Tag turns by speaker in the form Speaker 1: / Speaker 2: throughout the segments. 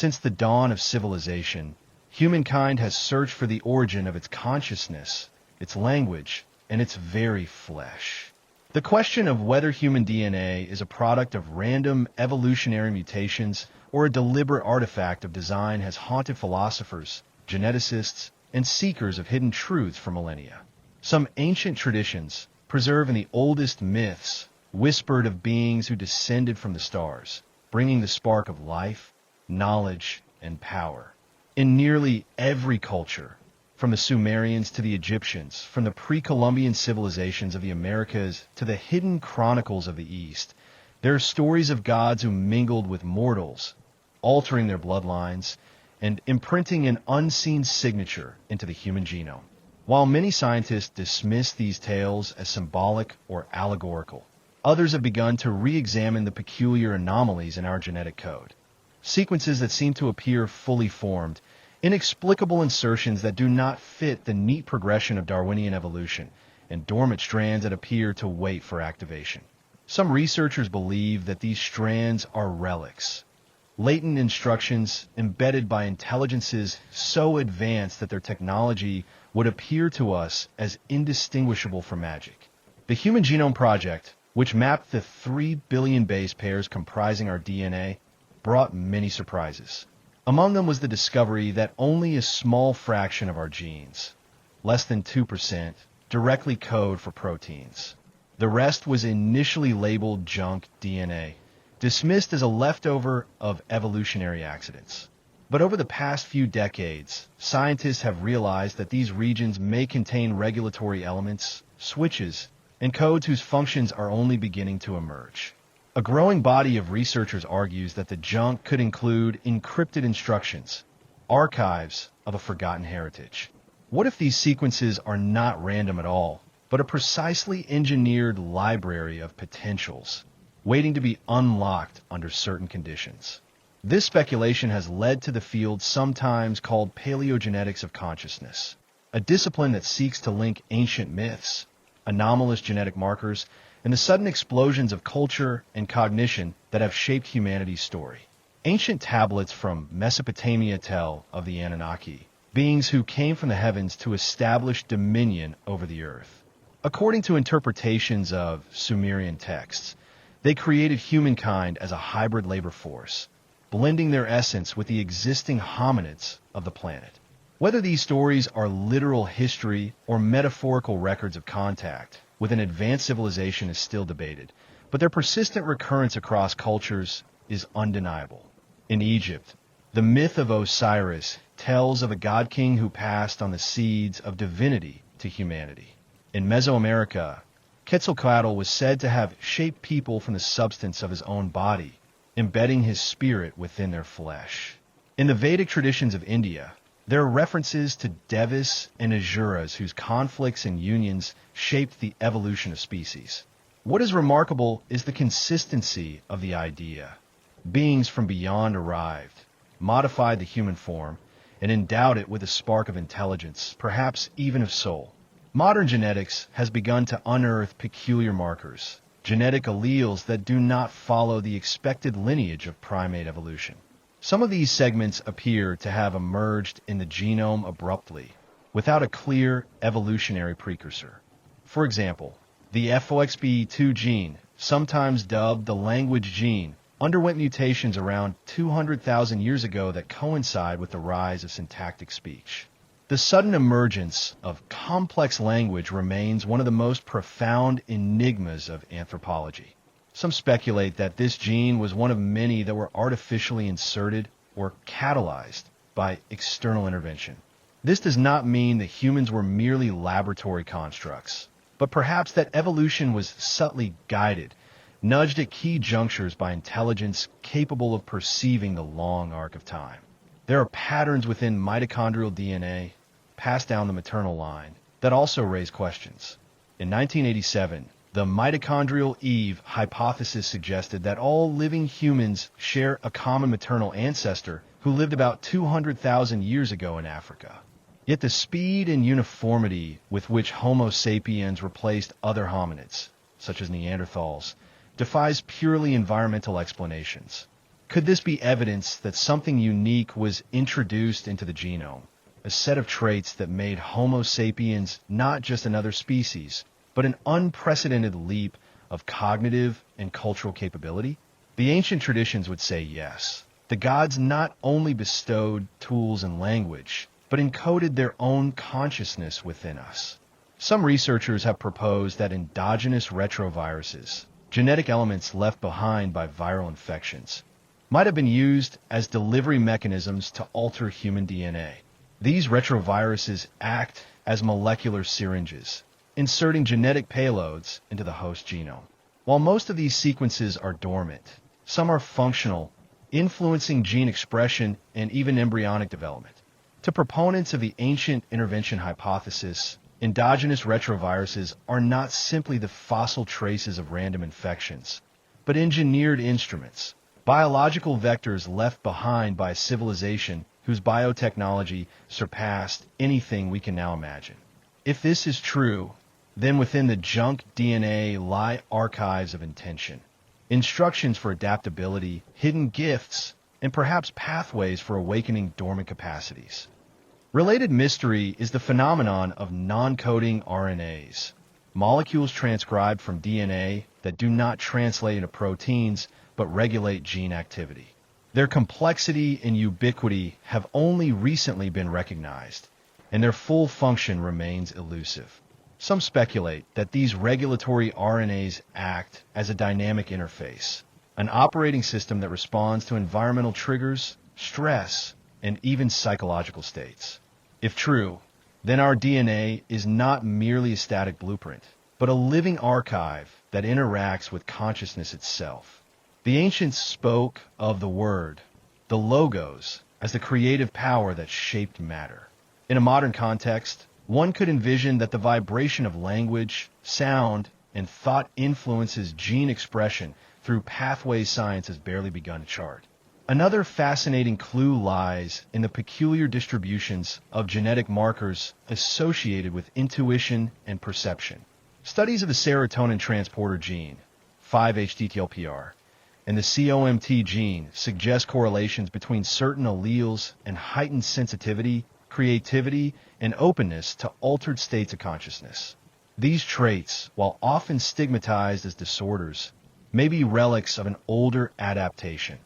Speaker 1: Since the dawn of civilization, humankind has searched for the origin of its consciousness, its language, and its very flesh. The question of whether human DNA is a product of random evolutionary mutations or a deliberate artifact of design has haunted philosophers, geneticists, and seekers of hidden truths for millennia. Some ancient traditions, preserved in the oldest myths, whispered of beings who descended from the stars, bringing the spark of life, knowledge, and power. In nearly every culture, from the Sumerians to the Egyptians, from the pre-Columbian civilizations of the Americas to the hidden chronicles of the East, there are stories of gods who mingled with mortals, altering their bloodlines and imprinting an unseen signature into the human genome. While many scientists dismiss these tales as symbolic or allegorical, others have begun to re-examine the peculiar anomalies in our genetic code. Sequences that seem to appear fully formed, inexplicable insertions that do not fit the neat progression of Darwinian evolution, and dormant strands that appear to wait for activation. Some researchers believe that these strands are relics, latent instructions embedded by intelligences so advanced that their technology would appear to us as indistinguishable from magic. The Human Genome Project, which mapped the 3 billion base pairs comprising our DNA, brought many surprises. Among them was the discovery that only a small fraction of our genes, less than 2%, directly code for proteins. The rest was initially labeled junk DNA, dismissed as a leftover of evolutionary accidents. But over the past few decades, scientists have realized that these regions may contain regulatory elements, switches, and codes whose functions are only beginning to emerge. A growing body of researchers argues that the junk could include encrypted instructions, archives of a forgotten heritage. What if these sequences are not random at all, but a precisely engineered library of potentials, waiting to be unlocked under certain conditions? This speculation has led to the field sometimes called paleogenetics of consciousness, a discipline that seeks to link ancient myths, anomalous genetic markers, and the sudden explosions of culture and cognition that have shaped humanity's story. Ancient tablets from Mesopotamia tell of the Anunnaki, beings who came from the heavens to establish dominion over the earth. According to interpretations of Sumerian texts, they created humankind as a hybrid labor force, blending their essence with the existing hominids of the planet. Whether these stories are literal history or metaphorical records of contact with an advanced civilization is still debated, but their persistent recurrence across cultures is undeniable. In Egypt, the myth of Osiris tells of a god-king who passed on the seeds of divinity to humanity. In Mesoamerica, Quetzalcoatl was said to have shaped people from the substance of his own body, embedding his spirit within their flesh. In the Vedic traditions of India, there are references to Devas and Asuras whose conflicts and unions shaped the evolution of species. What is remarkable is the consistency of the idea. Beings from beyond arrived, modified the human form, and endowed it with a spark of intelligence, perhaps even of soul. Modern genetics has begun to unearth peculiar markers, genetic alleles that do not follow the expected lineage of primate evolution. Some of these segments appear to have emerged in the genome abruptly, without a clear evolutionary precursor. For example, the FOXP2 gene, sometimes dubbed the language gene, underwent mutations around 200,000 years ago that coincide with the rise of syntactic speech. The sudden emergence of complex language remains one of the most profound enigmas of anthropology. Some speculate that this gene was one of many that were artificially inserted or catalyzed by external intervention. This does not mean that humans were merely laboratory constructs, but perhaps that evolution was subtly guided, nudged at key junctures by intelligence capable of perceiving the long arc of time. There are patterns within mitochondrial DNA, passed down the maternal line, that also raise questions. In 1987, the mitochondrial Eve hypothesis suggested that all living humans share a common maternal ancestor who lived about 200,000 years ago in Africa. Yet the speed and uniformity with which Homo sapiens replaced other hominids, such as Neanderthals, defies purely environmental explanations. Could this be evidence that something unique was introduced into the genome, a set of traits that made Homo sapiens not just another species, but an unprecedented leap of cognitive and cultural capability? The ancient traditions would say yes. The gods not only bestowed tools and language, but encoded their own consciousness within us. Some researchers have proposed that endogenous retroviruses, genetic elements left behind by viral infections, might have been used as delivery mechanisms to alter human DNA. These retroviruses act as molecular syringes, inserting genetic payloads into the host genome. While most of these sequences are dormant, some are functional, influencing gene expression and even embryonic development. To proponents of the ancient intervention hypothesis, endogenous retroviruses are not simply the fossil traces of random infections, but engineered instruments, biological vectors left behind by a civilization whose biotechnology surpassed anything we can now imagine. If this is true, then within the junk DNA lie archives of intention, instructions for adaptability, hidden gifts, and perhaps pathways for awakening dormant capacities. Related mystery is the phenomenon of non-coding RNAs, molecules transcribed from DNA that do not translate into proteins but regulate gene activity. Their complexity and ubiquity have only recently been recognized, and their full function remains elusive. Some speculate that these regulatory RNAs act as a dynamic interface, an operating system that responds to environmental triggers, stress, and even psychological states. If true, then our DNA is not merely a static blueprint, but a living archive that interacts with consciousness itself. The ancients spoke of the word, the logos, as the creative power that shaped matter. In a modern context, one could envision that the vibration of language, sound, and thought influences gene expression through pathways science has barely begun to chart. Another fascinating clue lies in the peculiar distributions of genetic markers associated with intuition and perception. Studies of the serotonin transporter gene, 5-HTTLPR, and the COMT gene suggest correlations between certain alleles and heightened sensitivity, creativity, and openness to altered states of consciousness. These traits, while often stigmatized as disorders, may be relics of an older adaptation,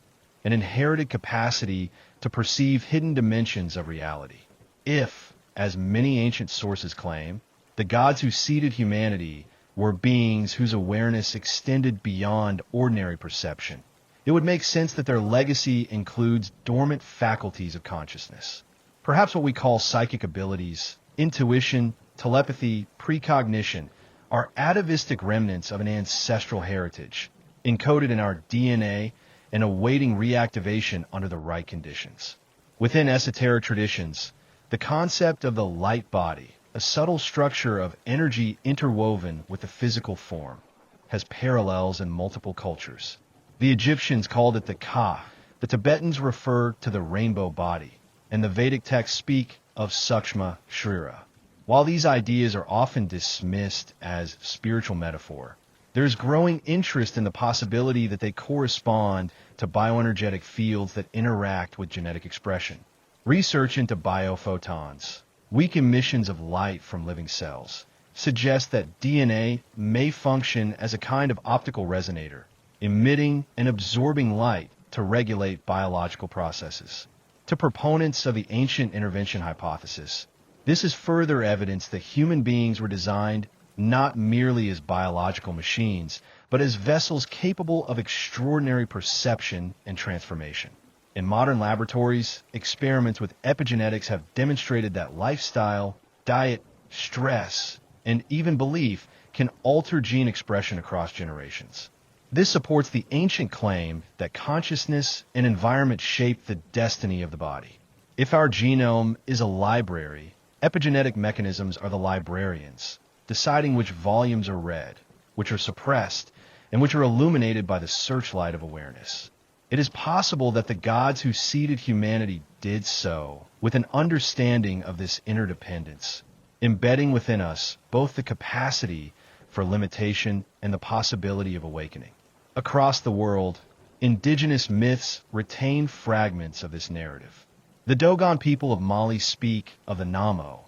Speaker 1: an inherited capacity to perceive hidden dimensions of reality. If, as many ancient sources claim, the gods who seeded humanity were beings whose awareness extended beyond ordinary perception, it would make sense that their legacy includes dormant faculties of consciousness. Perhaps what we call psychic abilities, intuition, telepathy, precognition, are atavistic remnants of an ancestral heritage, encoded in our DNA and awaiting reactivation under the right conditions. Within esoteric traditions, the concept of the light body, a subtle structure of energy interwoven with the physical form, has parallels in multiple cultures. The Egyptians called it the Ka, the Tibetans refer to the rainbow body, and the Vedic texts speak of Sukshma Shrira. While these ideas are often dismissed as spiritual metaphor, there is growing interest in the possibility that they correspond to bioenergetic fields that interact with genetic expression. Research into biophotons, weak emissions of light from living cells, suggests that DNA may function as a kind of optical resonator, emitting and absorbing light to regulate biological processes. To proponents of the ancient intervention hypothesis, this is further evidence that human beings were designed not merely as biological machines, but as vessels capable of extraordinary perception and transformation. In modern laboratories, experiments with epigenetics have demonstrated that lifestyle, diet, stress, and even belief can alter gene expression across generations. This supports the ancient claim that consciousness and environment shape the destiny of the body. If our genome is a library, epigenetic mechanisms are the librarians, deciding which volumes are read, which are suppressed, and which are illuminated by the searchlight of awareness. It is possible that the gods who seeded humanity did so with an understanding of this interdependence, embedding within us both the capacity for limitation and the possibility of awakening. Across the world, Indigenous myths retain fragments of this narrative. The Dogon people of Mali speak of the Namo,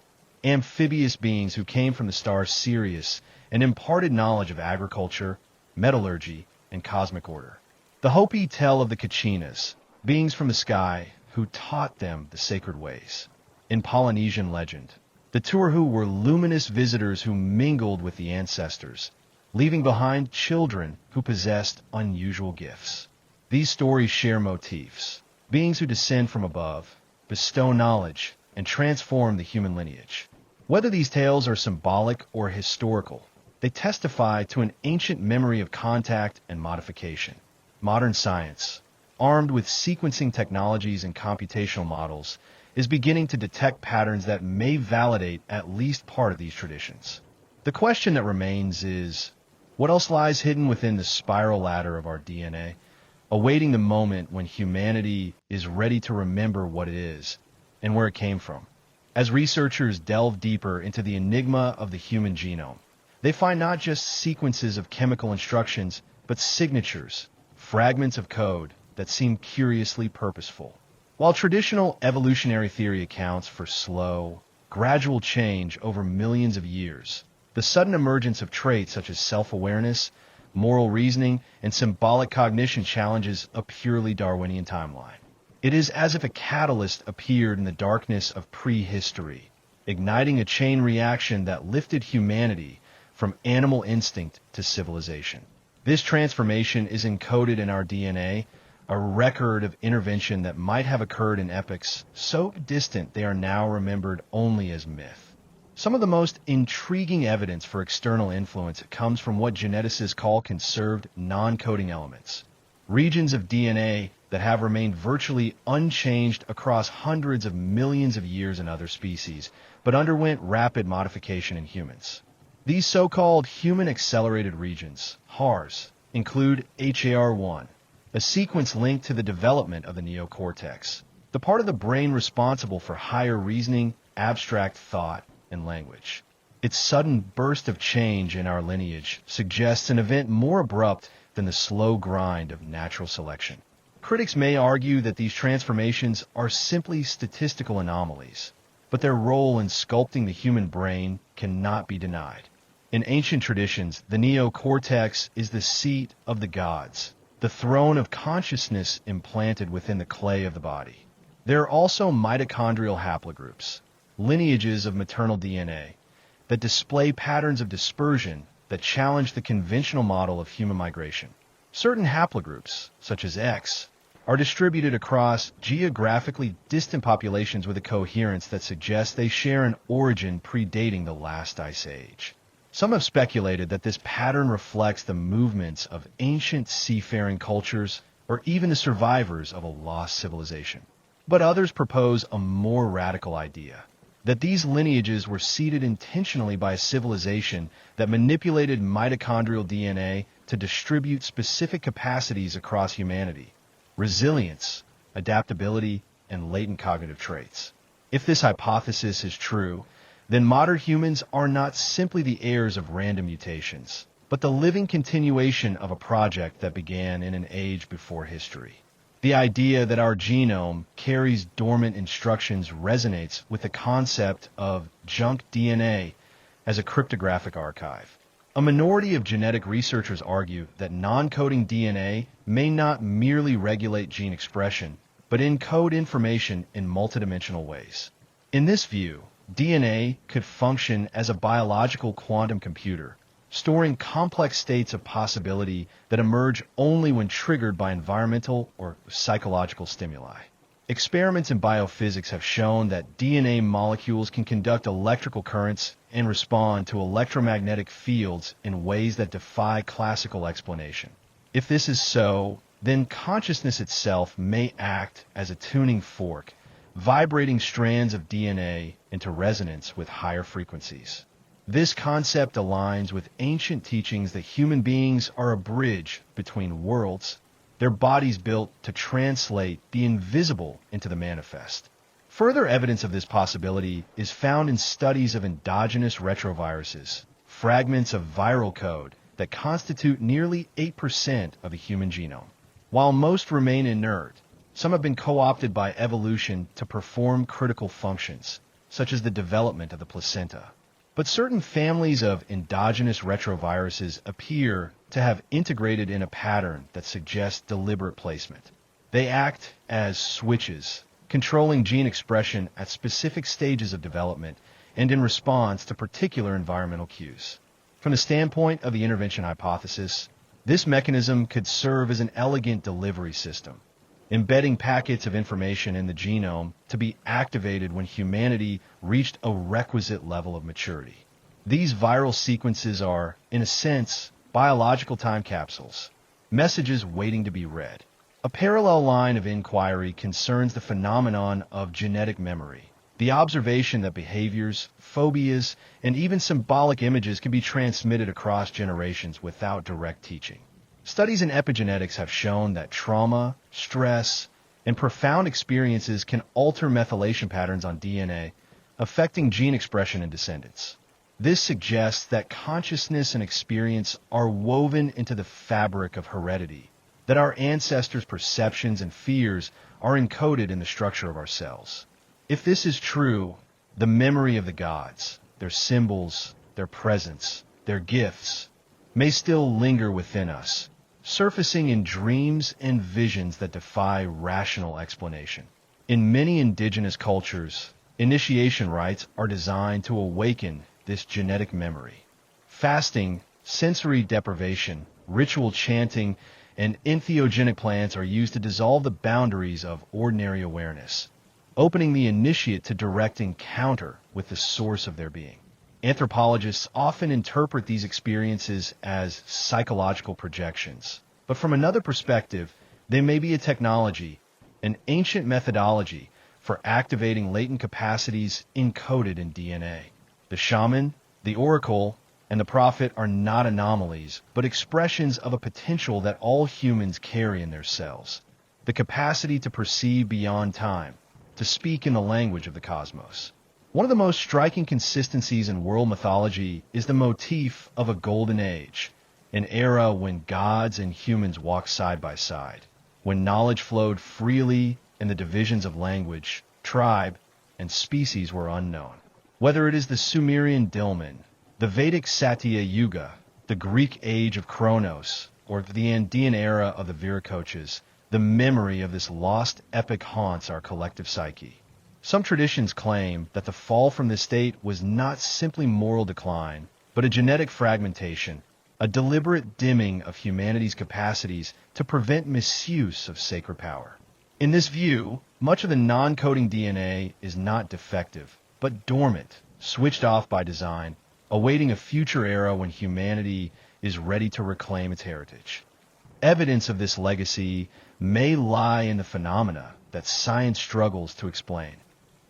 Speaker 1: amphibious beings who came from the star Sirius and imparted knowledge of agriculture, metallurgy, and cosmic order. The Hopi tell of the Kachinas, beings from the sky, who taught them the sacred ways. In Polynesian legend, the Turuhu were luminous visitors who mingled with the ancestors, leaving behind children who possessed unusual gifts. These stories share motifs: beings who descend from above, bestow knowledge, and transform the human lineage. Whether these tales are symbolic or historical, they testify to an ancient memory of contact and modification. Modern science, armed with sequencing technologies and computational models, is beginning to detect patterns that may validate at least part of these traditions. The question that remains is, what else lies hidden within the spiral ladder of our DNA, awaiting the moment when humanity is ready to remember what it is and where it came from? As researchers delve deeper into the enigma of the human genome, they find not just sequences of chemical instructions, but signatures, fragments of code that seem curiously purposeful. While traditional evolutionary theory accounts for slow, gradual change over millions of years, the sudden emergence of traits such as self-awareness, moral reasoning, and symbolic cognition challenges a purely Darwinian timeline. It is as if a catalyst appeared in the darkness of prehistory, igniting a chain reaction that lifted humanity from animal instinct to civilization. This transformation is encoded in our DNA, a record of intervention that might have occurred in epochs so distant they are now remembered only as myth. Some of the most intriguing evidence for external influence comes from what geneticists call conserved non-coding elements, regions of DNA that have remained virtually unchanged across hundreds of millions of years in other species, but underwent rapid modification in humans. These so-called human-accelerated regions, HARs, include HAR1, a sequence linked to the development of the neocortex, the part of the brain responsible for higher reasoning, abstract thought, and language. Its sudden burst of change in our lineage suggests an event more abrupt than the slow grind of natural selection. Critics may argue that these transformations are simply statistical anomalies, but their role in sculpting the human brain cannot be denied. In ancient traditions, the neocortex is the seat of the gods, the throne of consciousness implanted within the clay of the body. There are also mitochondrial haplogroups, lineages of maternal DNA, that display patterns of dispersion that challenge the conventional model of human migration. Certain haplogroups, such as X, are distributed across geographically distant populations with a coherence that suggests they share an origin predating the last ice age. Some have speculated that this pattern reflects the movements of ancient seafaring cultures or even the survivors of a lost civilization. But others propose a more radical idea, that these lineages were seeded intentionally by a civilization that manipulated mitochondrial DNA to distribute specific capacities across humanity: resilience, adaptability, and latent cognitive traits. If this hypothesis is true, then modern humans are not simply the heirs of random mutations, but the living continuation of a project that began in an age before history. The idea that our genome carries dormant instructions resonates with the concept of junk DNA as a cryptographic archive. A minority of genetic researchers argue that non-coding DNA may not merely regulate gene expression, but encode information in multidimensional ways. In this view, DNA could function as a biological quantum computer, storing complex states of possibility that emerge only when triggered by environmental or psychological stimuli. Experiments in biophysics have shown that DNA molecules can conduct electrical currents and respond to electromagnetic fields in ways that defy classical explanation. If this is so, then consciousness itself may act as a tuning fork, vibrating strands of DNA into resonance with higher frequencies. This concept aligns with ancient teachings that human beings are a bridge between worlds, their bodies built to translate the invisible into the manifest. Further evidence of this possibility is found in studies of endogenous retroviruses, fragments of viral code that constitute nearly 8% of the human genome. While most remain inert, some have been co-opted by evolution to perform critical functions, such as the development of the placenta. But certain families of endogenous retroviruses appear to have integrated in a pattern that suggests deliberate placement. They act as switches, controlling gene expression at specific stages of development and in response to particular environmental cues. From the standpoint of the intervention hypothesis, this mechanism could serve as an elegant delivery system, embedding packets of information in the genome to be activated when humanity reached a requisite level of maturity. These viral sequences are, in a sense, biological time capsules, messages waiting to be read. A parallel line of inquiry concerns the phenomenon of genetic memory, the observation that behaviors, phobias, and even symbolic images can be transmitted across generations without direct teaching. Studies in epigenetics have shown that trauma, stress, and profound experiences can alter methylation patterns on DNA, affecting gene expression in descendants. This suggests that consciousness and experience are woven into the fabric of heredity, that our ancestors' perceptions and fears are encoded in the structure of our cells. If this is true, the memory of the gods, their symbols, their presence, their gifts, may still linger within us, surfacing in dreams and visions that defy rational explanation. In many indigenous cultures, initiation rites are designed to awaken this genetic memory. Fasting, sensory deprivation, ritual chanting, and entheogenic plants are used to dissolve the boundaries of ordinary awareness, opening the initiate to direct encounter with the source of their being. Anthropologists often interpret these experiences as psychological projections, but from another perspective, they may be a technology, an ancient methodology for activating latent capacities encoded in DNA. The shaman, the oracle, and the prophet are not anomalies, but expressions of a potential that all humans carry in their cells, the capacity to perceive beyond time, to speak in the language of the cosmos. One of the most striking consistencies in world mythology is the motif of a golden age, an era when gods and humans walked side by side, when knowledge flowed freely and the divisions of language, tribe, and species were unknown. Whether it is the Sumerian Dilmun, the Vedic Satya Yuga, the Greek age of Kronos, or the Andean era of the Viracochas, the memory of this lost epic haunts our collective psyche. Some traditions claim that the fall from this state was not simply moral decline, but a genetic fragmentation, a deliberate dimming of humanity's capacities to prevent misuse of sacred power. In this view, much of the non-coding DNA is not defective, but dormant, switched off by design, awaiting a future era when humanity is ready to reclaim its heritage. Evidence of this legacy may lie in the phenomena that science struggles to explain.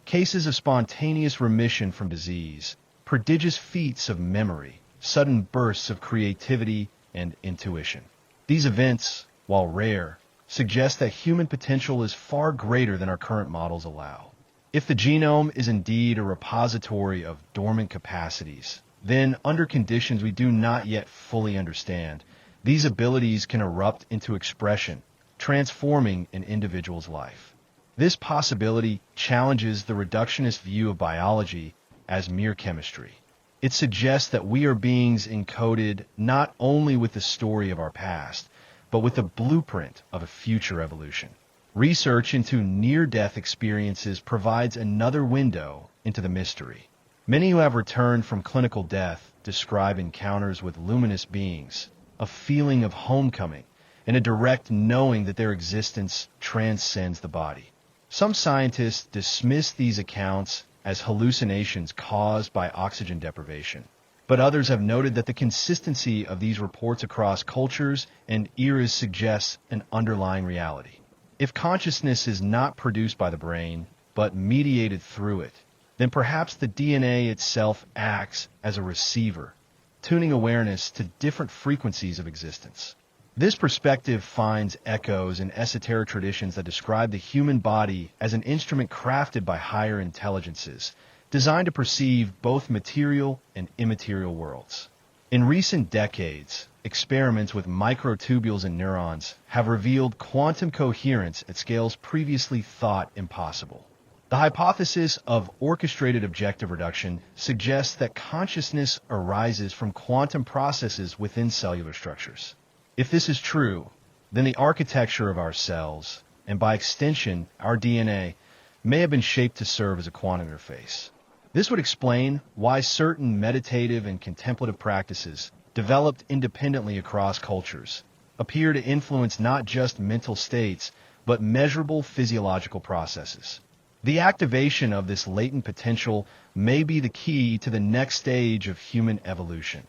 Speaker 1: Cases of spontaneous remission from disease, prodigious feats of memory, sudden bursts of creativity and intuition. These events, while rare, suggest that human potential is far greater than our current models allow. If the genome is indeed a repository of dormant capacities, then under conditions we do not yet fully understand, these abilities can erupt into expression, transforming an individual's life. This possibility challenges the reductionist view of biology as mere chemistry. It suggests that we are beings encoded not only with the story of our past, but with the blueprint of a future evolution. Research into near-death experiences provides another window into the mystery. Many who have returned from clinical death describe encounters with luminous beings, a feeling of homecoming, and a direct knowing that their existence transcends the body. Some scientists dismiss these accounts as hallucinations caused by oxygen deprivation, but others have noted that the consistency of these reports across cultures and eras suggests an underlying reality. If consciousness is not produced by the brain, but mediated through it, then perhaps the DNA itself acts as a receiver, tuning awareness to different frequencies of existence. This perspective finds echoes in esoteric traditions that describe the human body as an instrument crafted by higher intelligences, designed to perceive both material and immaterial worlds. In recent decades, experiments with microtubules and neurons have revealed quantum coherence at scales previously thought impossible. The hypothesis of orchestrated objective reduction suggests that consciousness arises from quantum processes within cellular structures. If this is true, then the architecture of our cells, and by extension our DNA, may have been shaped to serve as a quantum interface. This would explain why certain meditative and contemplative practices, developed independently across cultures, appear to influence not just mental states, but measurable physiological processes. The activation of this latent potential may be the key to the next stage of human evolution,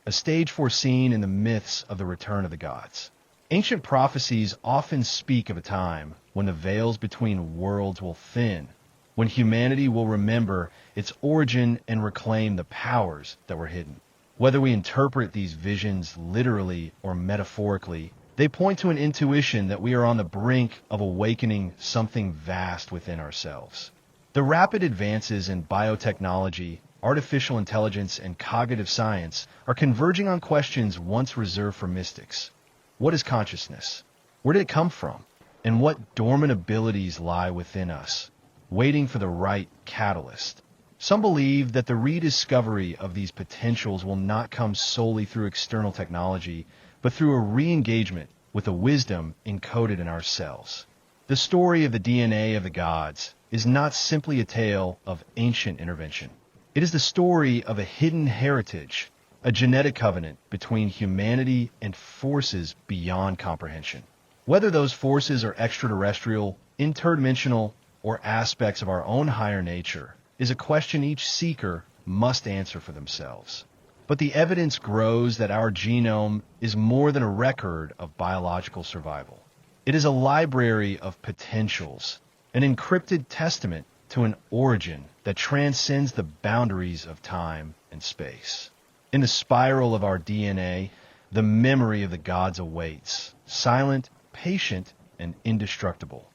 Speaker 1: a stage foreseen in the myths of the return of the gods. Ancient prophecies often speak of a time when the veils between worlds will thin, when humanity will remember its origin and reclaim the powers that were hidden. Whether we interpret these visions literally or metaphorically, they point to an intuition that we are on the brink of awakening something vast within ourselves. The rapid advances in biotechnology, artificial intelligence, and cognitive science are converging on questions once reserved for mystics. What is consciousness? Where did it come from? And what dormant abilities lie within us, waiting for the right catalyst? Some believe that the rediscovery of these potentials will not come solely through external technology, but through a re-engagement with the wisdom encoded in our cells. The story of the DNA of the gods is not simply a tale of ancient intervention. It is the story of a hidden heritage, a genetic covenant between humanity and forces beyond comprehension. Whether those forces are extraterrestrial, interdimensional, or aspects of our own higher nature is a question each seeker must answer for themselves. But the evidence grows that our genome is more than a record of biological survival. It is a library of potentials, an encrypted testament to an origin that transcends the boundaries of time and space. In the spiral of our DNA, the memory of the gods awaits, silent, patient, and indestructible.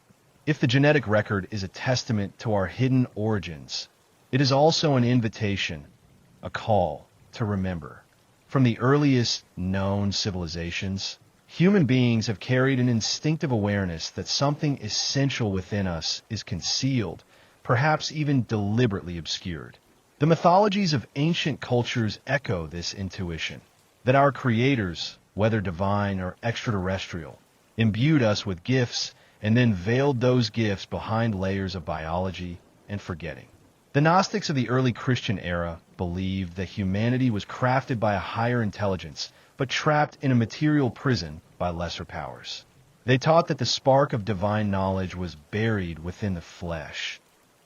Speaker 1: If the genetic record is a testament to our hidden origins, it is also an invitation, a call to remember. From the earliest known civilizations, human beings have carried an instinctive awareness that something essential within us is concealed, perhaps even deliberately obscured. The mythologies of ancient cultures echo this intuition, that our creators, whether divine or extraterrestrial, imbued us with gifts and then veiled those gifts behind layers of biology and forgetting. The Gnostics of the early Christian era believed that humanity was crafted by a higher intelligence, but trapped in a material prison by lesser powers. They taught that the spark of divine knowledge was buried within the flesh,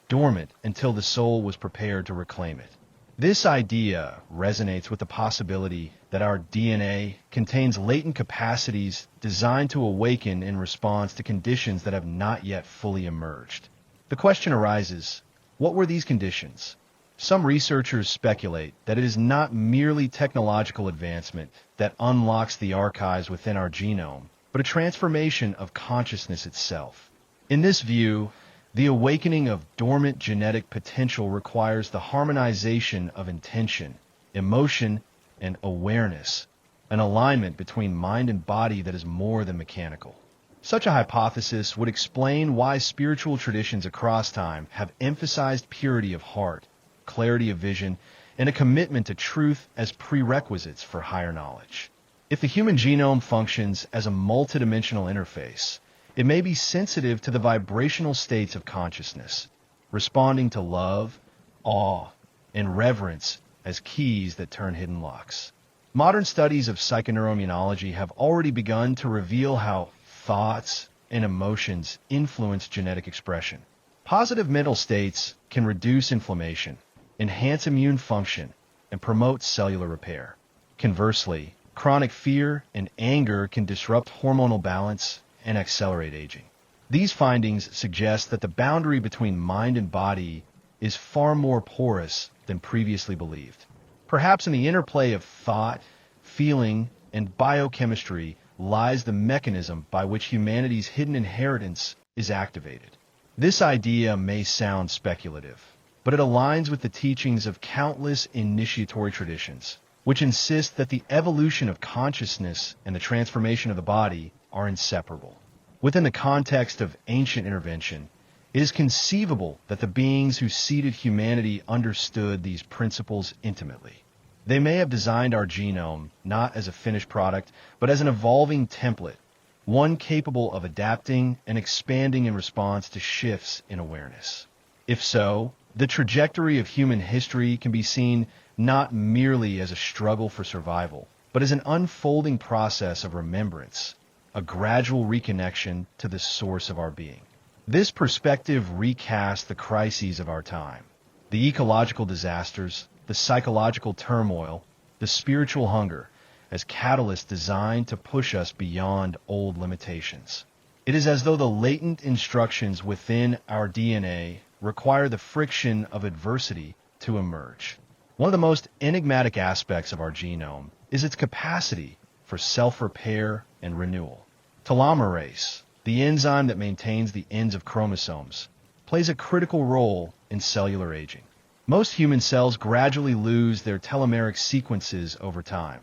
Speaker 1: dormant until the soul was prepared to reclaim it. This idea resonates with the possibility that our DNA contains latent capacities designed to awaken in response to conditions that have not yet fully emerged. The question arises, what were these conditions? Some researchers speculate that it is not merely technological advancement that unlocks the archives within our genome, but a transformation of consciousness itself. In this view, the awakening of dormant genetic potential requires the harmonization of intention, emotion, and awareness, an alignment between mind and body that is more than mechanical. Such a hypothesis would explain why spiritual traditions across time have emphasized purity of heart, clarity of vision, and a commitment to truth as prerequisites for higher knowledge. If the human genome functions as a multidimensional interface, it may be sensitive to the vibrational states of consciousness, responding to love, awe, and reverence as keys that turn hidden locks. Modern studies of psychoneuroimmunology have already begun to reveal how thoughts and emotions influence genetic expression. Positive mental states can reduce inflammation, enhance immune function, and promote cellular repair. Conversely, chronic fear and anger can disrupt hormonal balance and accelerate aging. These findings suggest that the boundary between mind and body is far more porous than previously believed. Perhaps in the interplay of thought, feeling, and biochemistry lies the mechanism by which humanity's hidden inheritance is activated. This idea may sound speculative, but it aligns with the teachings of countless initiatory traditions. which insist that the evolution of consciousness and the transformation of the body are inseparable. Within the context of ancient intervention, it is conceivable that the beings who seeded humanity understood these principles intimately. They may have designed our genome not as a finished product, but as an evolving template, one capable of adapting and expanding in response to shifts in awareness. If so, the trajectory of human history can be seen not merely as a struggle for survival, but as an unfolding process of remembrance, a gradual reconnection to the source of our being. This perspective recasts the crises of our time, the ecological disasters, the psychological turmoil, the spiritual hunger, as catalysts designed to push us beyond old limitations. It is as though the latent instructions within our DNA require the friction of adversity to emerge. One of the most enigmatic aspects of our genome is its capacity for self-repair and renewal. Telomerase, the enzyme that maintains the ends of chromosomes, plays a critical role in cellular aging. Most human cells gradually lose their telomeric sequences over time,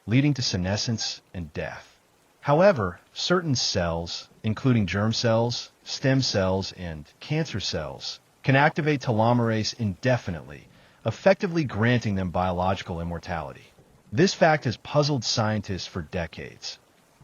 Speaker 1: leading to senescence and death. However, certain cells, including germ cells, stem cells, and cancer cells, can activate telomerase indefinitely, effectively granting them biological immortality. This fact has puzzled scientists for decades.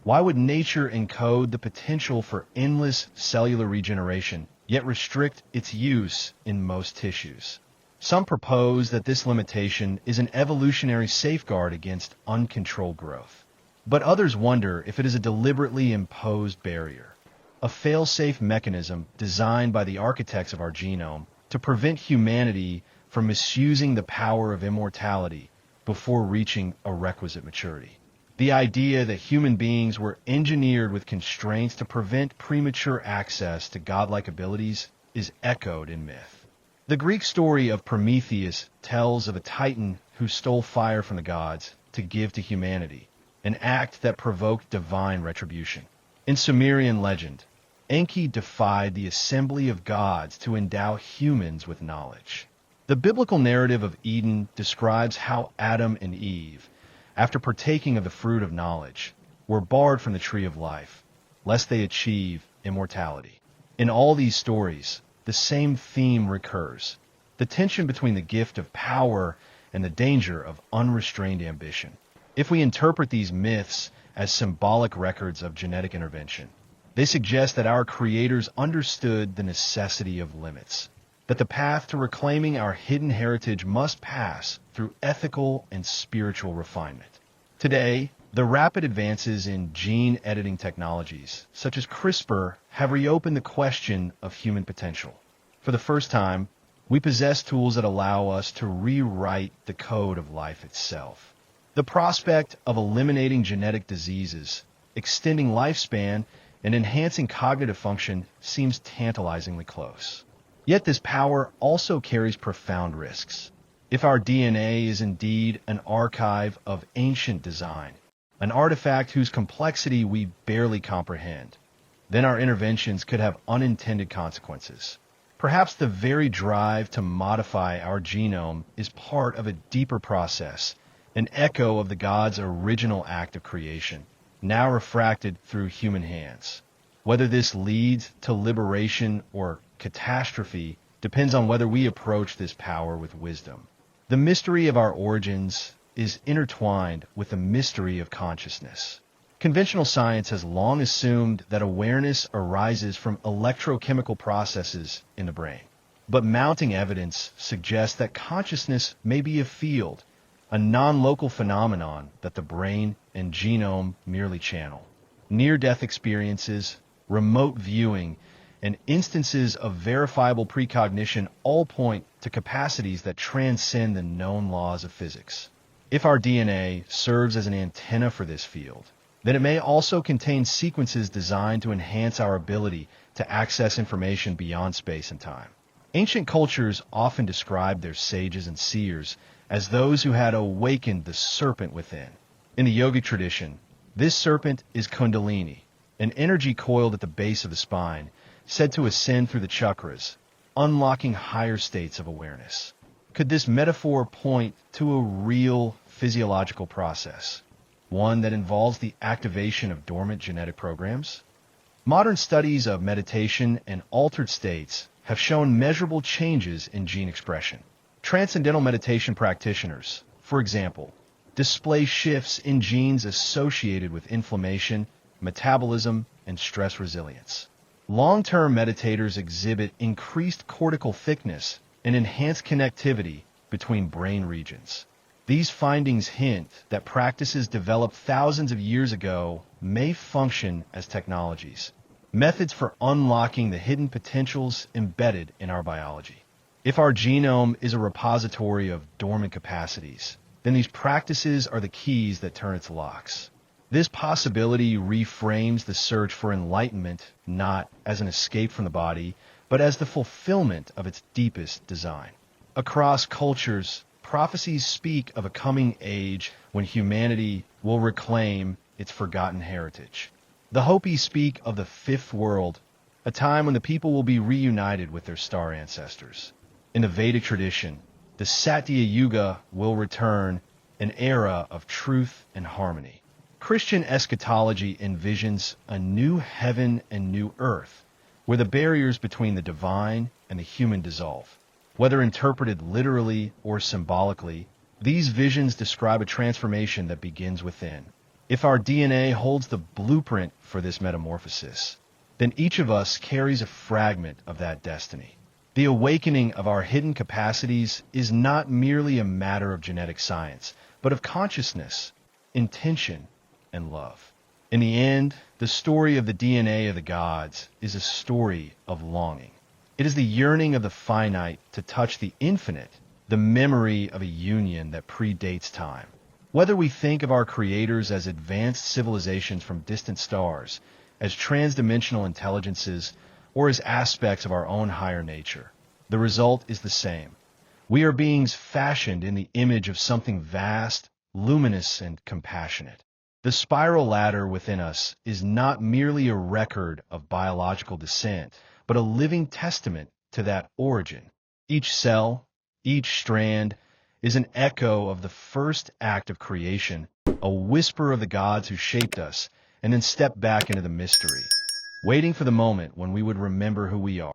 Speaker 1: Why would nature encode the potential for endless cellular regeneration, yet restrict its use in most tissues? Some propose that this limitation is an evolutionary safeguard against uncontrolled growth. But others wonder if it is a deliberately imposed barrier, a fail-safe mechanism designed by the architects of our genome to prevent humanity from misusing the power of immortality before reaching a requisite maturity. The idea that human beings were engineered with constraints to prevent premature access to godlike abilities is echoed in myth. The Greek story of Prometheus tells of a titan who stole fire from the gods to give to humanity, an act that provoked divine retribution. In Sumerian legend, Enki defied the assembly of gods to endow humans with knowledge. The biblical narrative of Eden describes how Adam and Eve, after partaking of the fruit of knowledge, were barred from the tree of life, lest they achieve immortality. In all these stories, the same theme recurs: the tension between the gift of power and the danger of unrestrained ambition. If we interpret these myths as symbolic records of genetic intervention, they suggest that our creators understood the necessity of limits, that the path to reclaiming our hidden heritage must pass through ethical and spiritual refinement. Today, the rapid advances in gene editing technologies, such as CRISPR, have reopened the question of human potential. For the first time, we possess tools that allow us to rewrite the code of life itself. The prospect of eliminating genetic diseases, extending lifespan, and enhancing cognitive function seems tantalizingly close. Yet this power also carries profound risks. If our DNA is indeed an archive of ancient design, an artifact whose complexity we barely comprehend, then our interventions could have unintended consequences. Perhaps the very drive to modify our genome is part of a deeper process, an echo of the God's original act of creation, now refracted through human hands. Whether this leads to liberation or catastrophe depends on whether we approach this power with wisdom. The mystery of our origins is intertwined with the mystery of consciousness. Conventional science has long assumed that awareness arises from electrochemical processes in the brain. But mounting evidence suggests that consciousness may be a field, a non-local phenomenon that the brain and genome merely channel. Near-death experiences, remote viewing, and instances of verifiable precognition all point to capacities that transcend the known laws of physics. If our DNA serves as an antenna for this field, then it may also contain sequences designed to enhance our ability to access information beyond space and time. Ancient cultures often describe their sages and seers as those who had awakened the serpent within. In the yogic tradition, this serpent is Kundalini, an energy coiled at the base of the spine, said to ascend through the chakras, unlocking higher states of awareness. Could this metaphor point to a real physiological process, one that involves the activation of dormant genetic programs? Modern studies of meditation and altered states have shown measurable changes in gene expression. Transcendental meditation practitioners, for example, display shifts in genes associated with inflammation, metabolism, and stress resilience. Long-term meditators exhibit increased cortical thickness and enhanced connectivity between brain regions. These findings hint that practices developed thousands of years ago may function as technologies, methods for unlocking the hidden potentials embedded in our biology. If our genome is a repository of dormant capacities, then these practices are the keys that turn its locks. This possibility reframes the search for enlightenment not as an escape from the body, but as the fulfillment of its deepest design. Across cultures, prophecies speak of a coming age when humanity will reclaim its forgotten heritage. The Hopi speak of the fifth world, a time when the people will be reunited with their star ancestors. In the Vedic tradition, the Satya Yuga will return, an era of truth and harmony. Christian eschatology envisions a new heaven and new earth, where the barriers between the divine and the human dissolve. Whether interpreted literally or symbolically, these visions describe a transformation that begins within. If our DNA holds the blueprint for this metamorphosis, then each of us carries a fragment of that destiny. The awakening of our hidden capacities is not merely a matter of genetic science, but of consciousness, intention, and love. In the end, the story of the DNA of the gods is a story of longing. It is the yearning of the finite to touch the infinite, the memory of a union that predates time. Whether we think of our creators as advanced civilizations from distant stars, as transdimensional intelligences, or as aspects of our own higher nature, the result is the same. We are beings fashioned in the image of something vast, luminous, and compassionate. The spiral ladder within us is not merely a record of biological descent, but a living testament to that origin. Each cell, each strand, is an echo of the first act of creation, a whisper of the gods who shaped us, and then stepped back into the mystery, waiting for the moment when we would remember who we are.